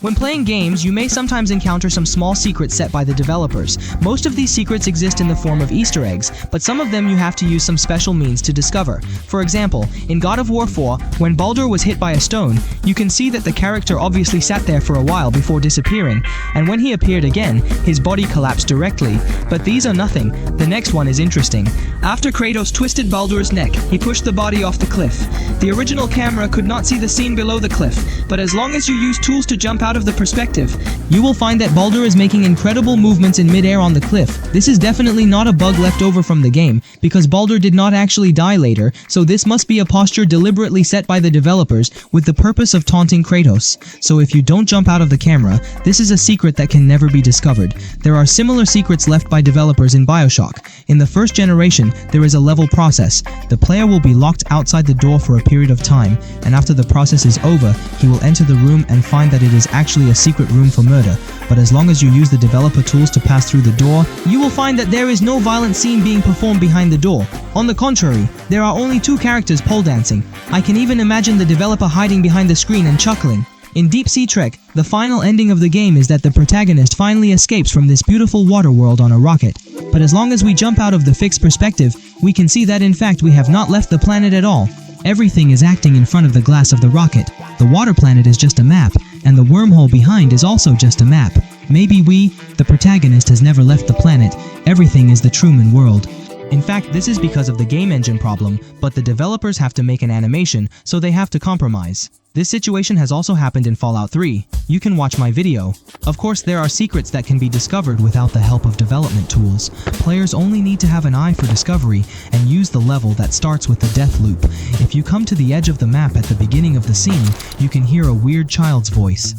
When playing games, you may sometimes encounter some small secrets set by the developers. Most of these secrets exist in the form of Easter eggs, but some of them you have to use some special means to discover. For example, in God of War 4, when Baldur was hit by a stone, you can see that the character obviously sat there for a while before disappearing, and when he appeared again, his body collapsed directly. But these are nothing. The next one is interesting. After Kratos twisted Baldur's neck, he pushed the body off the cliff. The original camera could not see the scene below the cliff, but as long as you use tools to jump out of the perspective, you will find that Baldur is making incredible movements in mid-air on the cliff. This is definitely not a bug left over from the game, because Baldur did not actually die later, so this must be a posture deliberately set by the developers with the purpose of taunting Kratos. So if you don't jump out of the camera, this is a secret that can never be discovered. There are similar secrets left by developers in BioShock. In the first generation, there is a level process. The player will be locked outside the door for a period of time, and after the process is over, he will enter the room and find that it is actually a secret room for murder. But as long as you use the developer tools to pass through the door, you will find that there is no violent scene being performed behind the door. On the contrary, there are only two characters pole dancing. I can even imagine the developer hiding behind the screen and chuckling. In Deep Sea Trek, the final ending of the game is that the protagonist finally escapes from this beautiful water world on a rocket. But as long as we jump out of the fixed perspective, we can see that in fact we have not left the planet at all. Everything is acting in front of the glass of the rocket. The water planet is just a map, and the wormhole behind is also just a map. Maybe the protagonist has never left the planet. Everything is the Truman world. In fact, this is because of the game engine problem, but the developers have to make an animation, so they have to compromise. This situation has also happened in Fallout 3. You can watch my video. Of course, there are secrets that can be discovered without the help of development tools. Players only need to have an eye for discovery and use the level that starts with the death loop. If you come to the edge of the map at the beginning of the scene, you can hear a weird child's voice.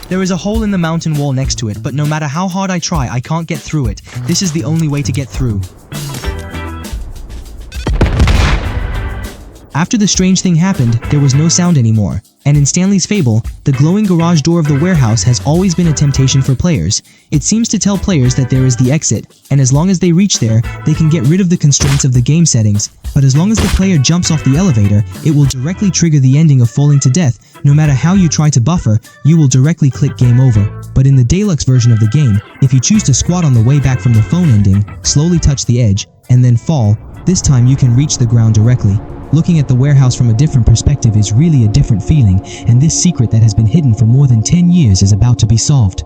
There is a hole in the mountain wall next to it, but no matter how hard I try, I can't get through it. This is the only way to get through. After the strange thing happened, there was no sound anymore. And in Stanley's Fable, the glowing garage door of the warehouse has always been a temptation for players. It seems to tell players that there is the exit, and as long as they reach there, they can get rid of the constraints of the game settings. But as long as the player jumps off the elevator, it will directly trigger the ending of falling to death. No matter how you try to buffer, you will directly click game over. But in the deluxe version of the game, if you choose to squat on the way back from the phone ending, slowly touch the edge, and then fall, this time you can reach the ground directly. Looking at the warehouse from a different perspective is really a different feeling, and this secret that has been hidden for more than 10 years is about to be solved.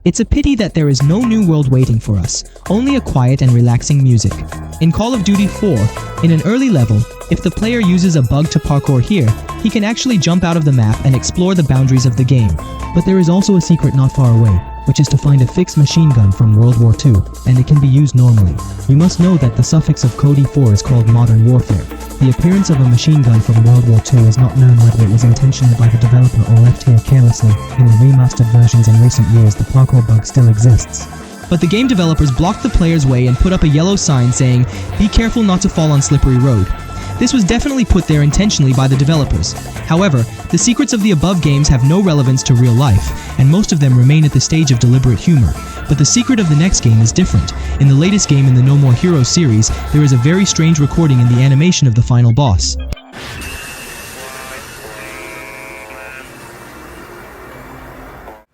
It's a pity that there is no new world waiting for us, only a quiet and relaxing music. In Call of Duty 4, in an early level, if the player uses a bug to parkour here, he can actually jump out of the map and explore the boundaries of the game. But there is also a secret not far away, which is to find a fixed machine gun from World War II, and it can be used normally. You must know that the suffix of Code E4 is called Modern Warfare. The appearance of a machine gun from World War II is not known whether it was intentional by the developer or left here carelessly. In the remastered versions in recent years, the parkour bug still exists. But the game developers blocked the player's way and put up a yellow sign saying, "Be careful not to fall on slippery road." This was definitely put there intentionally by the developers. However, the secrets of the above games have no relevance to real life, and most of them remain at the stage of deliberate humor. But the secret of the next game is different. In the latest game in the No More Heroes series, there is a very strange recording in the animation of the final boss.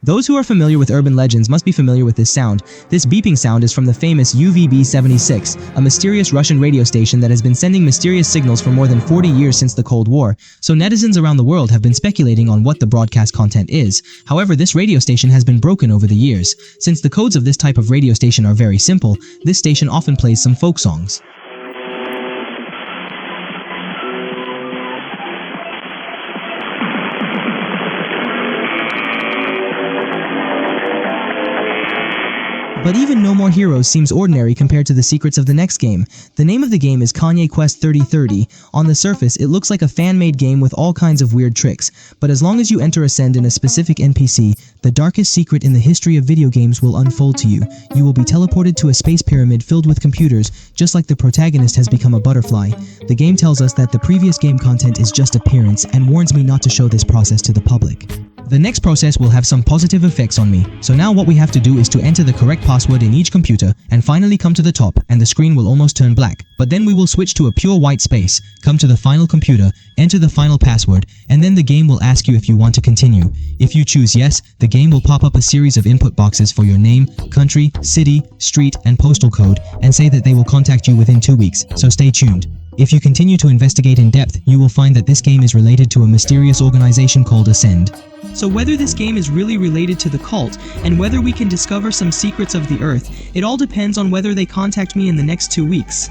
Those who are familiar with urban legends must be familiar with this sound. This beeping sound is from the famous UVB-76, a mysterious Russian radio station that has been sending mysterious signals for more than 40 years since the Cold War, so netizens around the world have been speculating on what the broadcast content is. However, this radio station has been broken over the years. Since the codes of this type of radio station are very simple, this station often plays some folk songs. But even No More Heroes seems ordinary compared to the secrets of the next game. The name of the game is Kanye Quest 3030. On the surface, it looks like a fan-made game with all kinds of weird tricks. But as long as you enter Ascend in a specific NPC, the darkest secret in the history of video games will unfold to you. You will be teleported to a space pyramid filled with computers, just like the protagonist has become a butterfly. The game tells us that the previous game content is just appearance and warns me not to show this process to the public. The next process will have some positive effects on me. So now what we have to do is to enter the correct password in each computer and finally come to the top, and the screen will almost turn black. But then we will switch to a pure white space, come to the final computer, enter the final password, and then the game will ask you if you want to continue. If you choose yes, the game will pop up a series of input boxes for your name, country, city, street, and postal code, and say that they will contact you within 2 weeks, so stay tuned. If you continue to investigate in depth, you will find that this game is related to a mysterious organization called Ascend. So whether this game is really related to the cult, and whether we can discover some secrets of the Earth, it all depends on whether they contact me in the next 2 weeks.